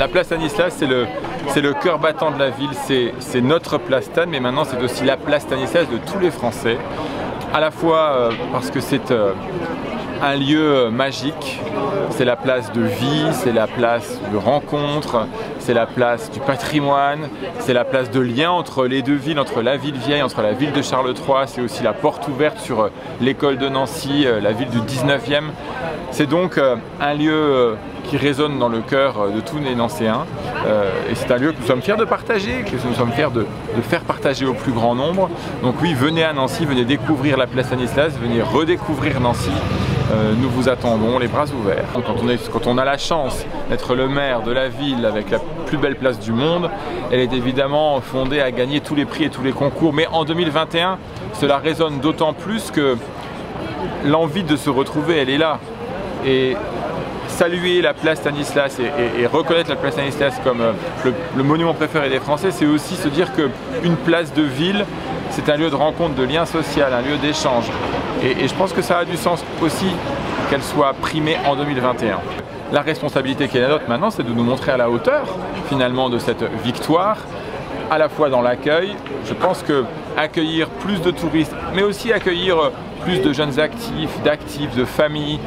La place Stanislas, c'est le cœur battant de la ville, c'est notre place Stan, mais maintenant c'est aussi la place Stanislas de tous les Français. À la fois parce que c'est un lieu magique, c'est la place de vie, c'est la place de rencontre, c'est la place du patrimoine, c'est la place de lien entre les deux villes, entre la ville vieille, entre la ville de Charles III, c'est aussi la porte ouverte sur l'école de Nancy, la ville du 19e. C'est donc un lieu qui résonne dans le cœur de tous les Nancéens et c'est un lieu que nous sommes fiers de partager, que nous sommes fiers de faire partager au plus grand nombre. Donc oui, venez à Nancy, venez découvrir la place Stanislas, venez redécouvrir Nancy. Nous vous attendons les bras ouverts. Quand on a la chance d'être le maire de la ville avec la plus belle place du monde, elle est évidemment fondée à gagner tous les prix et tous les concours. Mais en 2021, cela résonne d'autant plus que l'envie de se retrouver, elle est là. Et saluer la place Stanislas et reconnaître la place Stanislas comme le monument préféré des Français, c'est aussi se dire qu'une place de ville, c'est un lieu de rencontre, de lien social, un lieu d'échange. Et je pense que ça a du sens aussi qu'elle soit primée en 2021. La responsabilité qui est la nôtre maintenant, c'est de nous montrer à la hauteur finalement de cette victoire, à la fois dans l'accueil. Je pense que accueillir plus de touristes, mais aussi accueillir plus de jeunes actifs, de familles,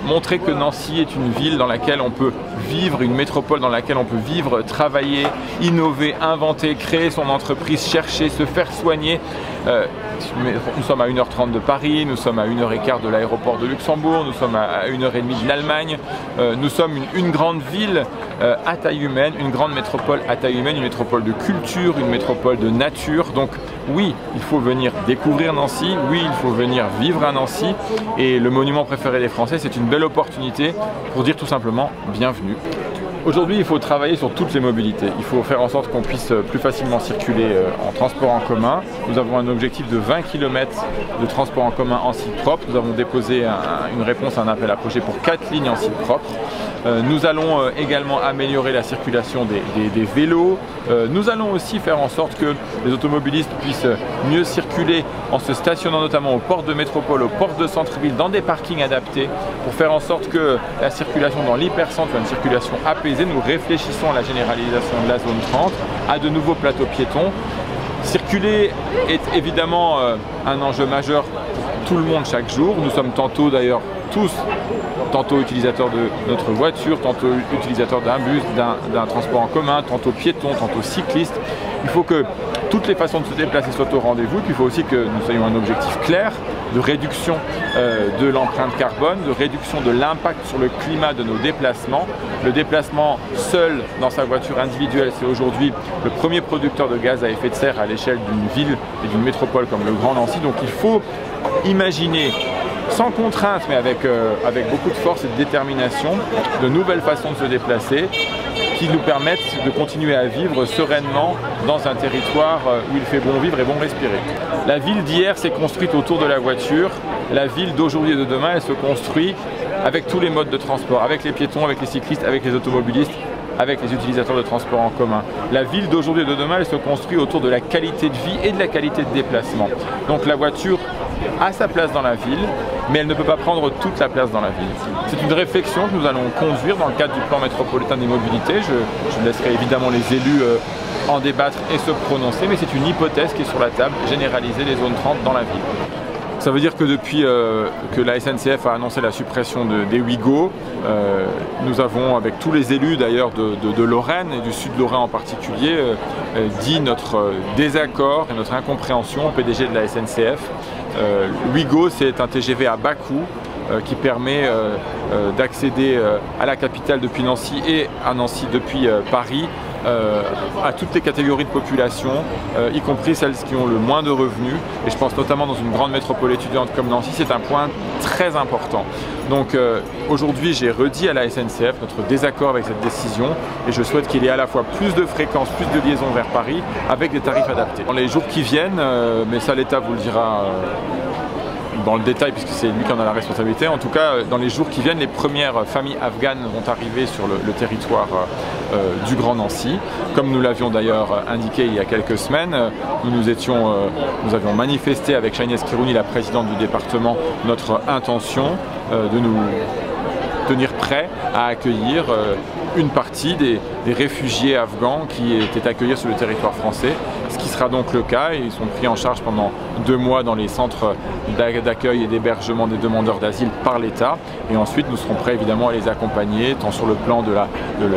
montrer que Nancy est une ville dans laquelle on peut vivre, une métropole dans laquelle on peut vivre, travailler, innover, inventer, créer son entreprise, chercher, se faire soigner. Nous sommes à 1h30 de Paris, nous sommes à 1h15 de l'aéroport de Luxembourg, nous sommes à 1h30 de l'Allemagne. Nous sommes une grande ville à taille humaine, une grande métropole à taille humaine, une métropole de culture, une métropole de nature. Donc oui, il faut venir découvrir Nancy, oui, il faut venir vivre à Nancy. Et le monument préféré des Français, c'est une belle opportunité pour dire tout simplement bienvenue. Aujourd'hui, il faut travailler sur toutes les mobilités. Il faut faire en sorte qu'on puisse plus facilement circuler en transport en commun. Nous avons un objectif de 20 km de transport en commun en site propre. Nous avons déposé une réponse à un appel à projet pour 4 lignes en site propre. Nous allons également améliorer la circulation des vélos. Nous allons aussi faire en sorte que les automobilistes puissent mieux circuler en se stationnant notamment aux portes de métropole, aux portes de centre-ville, dans des parkings adaptés pour faire en sorte que la circulation dans l'hypercentre soit une circulation apaisée. Nous réfléchissons à la généralisation de la zone 30, à de nouveaux plateaux piétons. Circuler est évidemment un enjeu majeur pour tout le monde chaque jour. Nous sommes tantôt d'ailleurs tous, tantôt utilisateurs de notre voiture, tantôt utilisateurs d'un bus, d'un transport en commun, tantôt piétons, tantôt cyclistes. Il faut que toutes les façons de se déplacer soient au rendez-vous, puis il faut aussi que nous ayons un objectif clair de réduction de l'empreinte carbone, de réduction de l'impact sur le climat de nos déplacements. Le déplacement seul dans sa voiture individuelle, c'est aujourd'hui le premier producteur de gaz à effet de serre à l'échelle d'une ville et d'une métropole comme le Grand Nancy. Donc il faut imaginer, sans contrainte, mais avec beaucoup de force et de détermination, de nouvelles façons de se déplacer qui nous permettent de continuer à vivre sereinement dans un territoire où il fait bon vivre et bon respirer. La ville d'hier s'est construite autour de la voiture. La ville d'aujourd'hui et de demain, elle se construit avec tous les modes de transport, avec les piétons, avec les cyclistes, avec les automobilistes, avec les utilisateurs de transport en commun. La ville d'aujourd'hui et de demain, elle se construit autour de la qualité de vie et de la qualité de déplacement. Donc la voiture a sa place dans la ville, mais elle ne peut pas prendre toute la place dans la ville. C'est une réflexion que nous allons conduire dans le cadre du plan métropolitain des mobilités. Je laisserai évidemment les élus en débattre et se prononcer, mais c'est une hypothèse qui est sur la table, généraliser les zones 30 dans la ville. Ça veut dire que depuis que la SNCF a annoncé la suppression des Ouigo, nous avons, avec tous les élus d'ailleurs de Lorraine et du sud de Lorraine en particulier, dit notre désaccord et notre incompréhension au PDG de la SNCF. Ouigo, c'est un TGV à bas coût qui permet d'accéder à la capitale depuis Nancy et à Nancy depuis Paris, à toutes les catégories de population, y compris celles qui ont le moins de revenus. Et je pense notamment dans une grande métropole étudiante comme Nancy, c'est un point très important. Donc aujourd'hui, j'ai redit à la SNCF notre désaccord avec cette décision et je souhaite qu'il y ait à la fois plus de fréquences, plus de liaisons vers Paris avec des tarifs adaptés. Dans les jours qui viennent, mais ça l'État vous le dira dans le détail puisque c'est lui qui en a la responsabilité. En tout cas, dans les jours qui viennent, les premières familles afghanes vont arriver sur le territoire du Grand Nancy. Comme nous l'avions d'ailleurs indiqué il y a quelques semaines, nous avions manifesté avec Shahnaz Kirouni, la présidente du département, notre intention de nous tenir prêts à accueillir une partie des réfugiés afghans qui étaient accueillis sur le territoire français, ce qui sera donc le cas. Ils sont pris en charge pendant 2 mois dans les centres d'accueil et d'hébergement des demandeurs d'asile par l'État, et ensuite nous serons prêts évidemment à les accompagner tant sur le plan de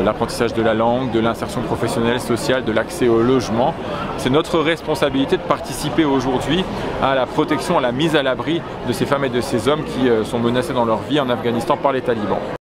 l'apprentissage de la langue, de l'insertion professionnelle, sociale, de l'accès au logement. C'est notre responsabilité de participer aujourd'hui à la protection, à la mise à l'abri de ces femmes et de ces hommes qui sont menacés dans leur vie en Afghanistan par les talibans.